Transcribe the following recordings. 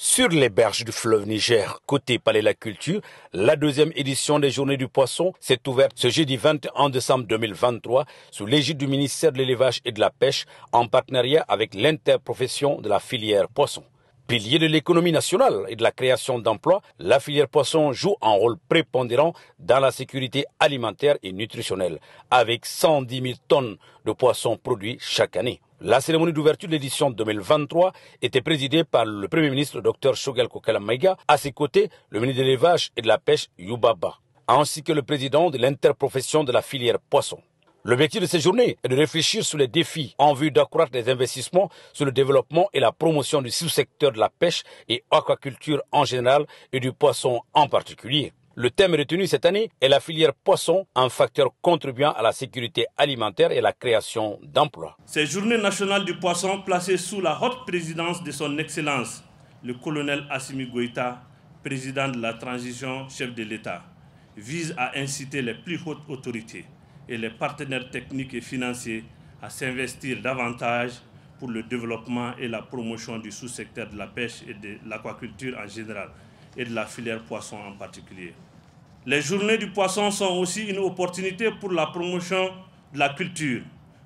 Sur les berges du fleuve Niger, côté Palais la Culture, la deuxième édition des Journées du Poisson s'est ouverte ce jeudi 21 décembre 2023 sous l'égide du ministère de l'Élevage et de la Pêche en partenariat avec l'interprofession de la filière poisson. Pilier de l'économie nationale et de la création d'emplois, la filière poisson joue un rôle prépondérant dans la sécurité alimentaire et nutritionnelle, avec 110 000 tonnes de poissons produits chaque année. La cérémonie d'ouverture de l'édition 2023 était présidée par le Premier ministre Dr Choguel Kokala Maïga, à ses côtés le ministre de l'Élevage et de la Pêche Youbaba, ainsi que le président de l'interprofession de la filière poisson. L'objectif de ces journées est de réfléchir sur les défis en vue d'accroître les investissements sur le développement et la promotion du sous-secteur de la pêche et aquaculture en général et du poisson en particulier. Le thème retenu cette année est la filière poisson, un facteur contribuant à la sécurité alimentaire et à la création d'emplois. Ces journées nationales du poisson placées sous la haute présidence de son Excellence, le colonel Assimi Goïta, président de la transition, chef de l'État, visent à inciter les plus hautes autorités et les partenaires techniques et financiers à s'investir davantage pour le développement et la promotion du sous-secteur de la pêche et de l'aquaculture en général et de la filière poisson en particulier. Les journées du poisson sont aussi une opportunité pour la promotion de la culture,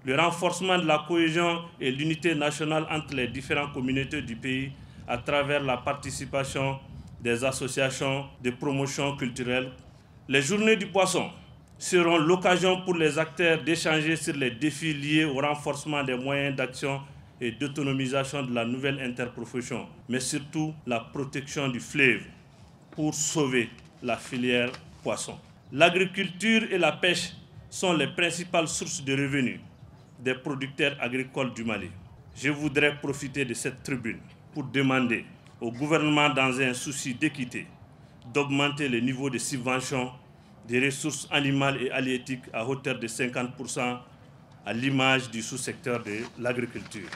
le renforcement de la cohésion et l'unité nationale entre les différentes communautés du pays à travers la participation des associations de promotion culturelle. Les journées du poisson seront l'occasion pour les acteurs d'échanger sur les défis liés au renforcement des moyens d'action et d'autonomisation de la nouvelle interprofession, mais surtout la protection du fleuve pour sauver la filière poisson. L'agriculture et la pêche sont les principales sources de revenus des producteurs agricoles du Mali. Je voudrais profiter de cette tribune pour demander au gouvernement, dans un souci d'équité, d'augmenter le niveau de subvention des ressources animales et halieutiques à hauteur de 50% à l'image du sous-secteur de l'agriculture.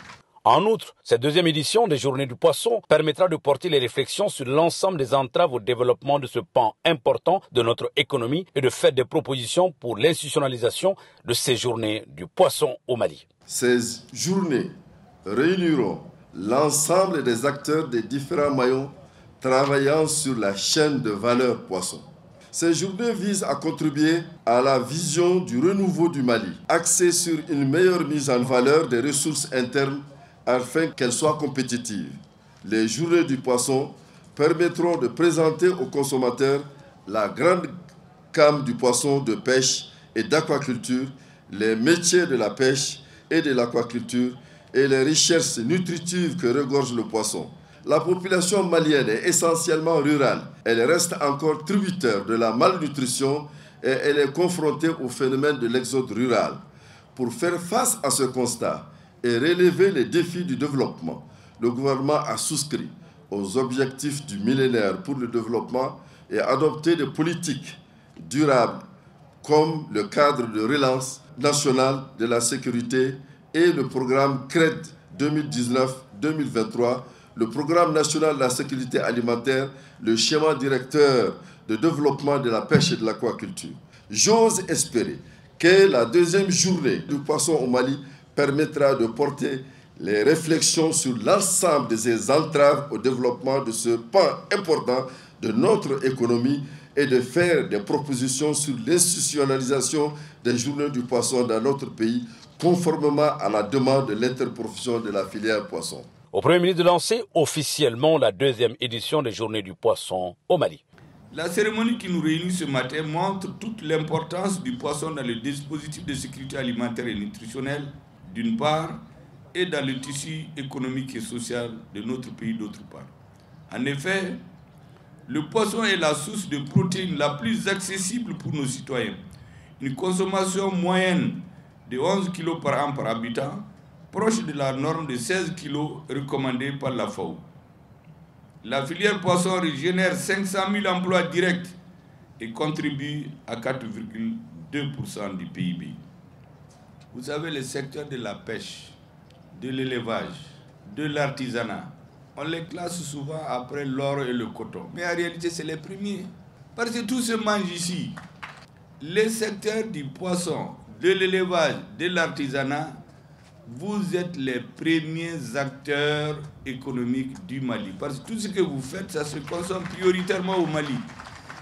En outre, cette deuxième édition des Journées du Poisson permettra de porter les réflexions sur l'ensemble des entraves au développement de ce pan important de notre économie et de faire des propositions pour l'institutionnalisation de ces Journées du Poisson au Mali. Ces journées réuniront l'ensemble des acteurs des différents maillons travaillant sur la chaîne de valeur poisson. Ces journées visent à contribuer à la vision du renouveau du Mali, axée sur une meilleure mise en valeur des ressources internes afin qu'elles soient compétitives. Les journées du poisson permettront de présenter aux consommateurs la grande gamme du poisson de pêche et d'aquaculture, les métiers de la pêche et de l'aquaculture et les richesses nutritives que regorge le poisson. La population malienne est essentiellement rurale. Elle reste encore tributaire de la malnutrition et elle est confrontée au phénomène de l'exode rural. Pour faire face à ce constat et relever les défis du développement, le gouvernement a souscrit aux objectifs du millénaire pour le développement et adopté des politiques durables comme le cadre de relance nationale de la sécurité et le programme CRED 2019-2023, le programme national de la sécurité alimentaire, le schéma directeur de développement de la pêche et de l'aquaculture. J'ose espérer que la deuxième journée du poisson au Mali permettra de porter les réflexions sur l'ensemble de ces entraves au développement de ce pan important de notre économie et de faire des propositions sur l'institutionnalisation des journées du poisson dans notre pays, conformément à la demande de l'interprofession de la filière poisson. Au Premier ministre de lancer officiellement la deuxième édition des Journées du Poisson au Mali. La cérémonie qui nous réunit ce matin montre toute l'importance du poisson dans le dispositif de sécurité alimentaire et nutritionnelle, d'une part, et dans le tissu économique et social de notre pays, d'autre part. En effet, le poisson est la source de protéines la plus accessible pour nos citoyens. Une consommation moyenne de 11 kg par an par habitant, proche de la norme de 16 kg recommandée par la FAO. La filière poisson régénère 500 000 emplois directs et contribue à 4,2% du PIB. Vous savez, le secteur de la pêche, de l'élevage, de l'artisanat, on les classe souvent après l'or et le coton. Mais en réalité, c'est les premiers. Parce que tout se mange ici. Les secteurs du poisson, de l'élevage, de l'artisanat vous êtes les premiers acteurs économiques du Mali. Parce que tout ce que vous faites, ça se consomme prioritairement au Mali.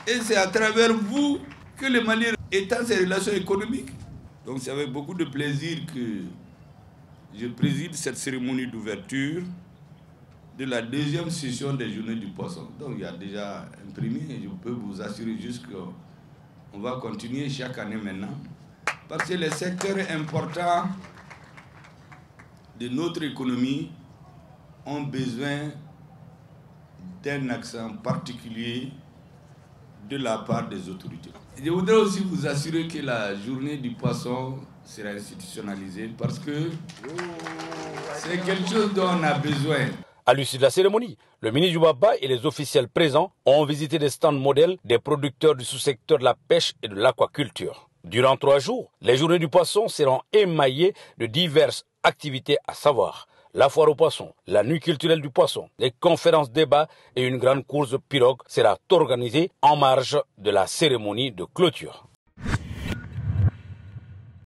Et c'est à travers vous que le Mali étend ses relations économiques. Donc c'est avec beaucoup de plaisir que je préside cette cérémonie d'ouverture de la deuxième session des Journées du Poisson. Donc il y a déjà un premier, et je peux vous assurer juste qu'on va continuer chaque année maintenant. Parce que les secteurs importants de notre économie ont besoin d'un accent particulier de la part des autorités. Je voudrais aussi vous assurer que la journée du poisson sera institutionnalisée parce que c'est quelque chose dont on a besoin. À l'issue de la cérémonie, le ministre Djoubaba et les officiels présents ont visité des stands modèles des producteurs du sous-secteur de la pêche et de l'aquaculture. Durant 3 jours, les journées du poisson seront émaillées de diverses activités, à savoir la foire au poisson, la nuit culturelle du poisson, les conférences débats et une grande course de pirogue sera organisée en marge de la cérémonie de clôture.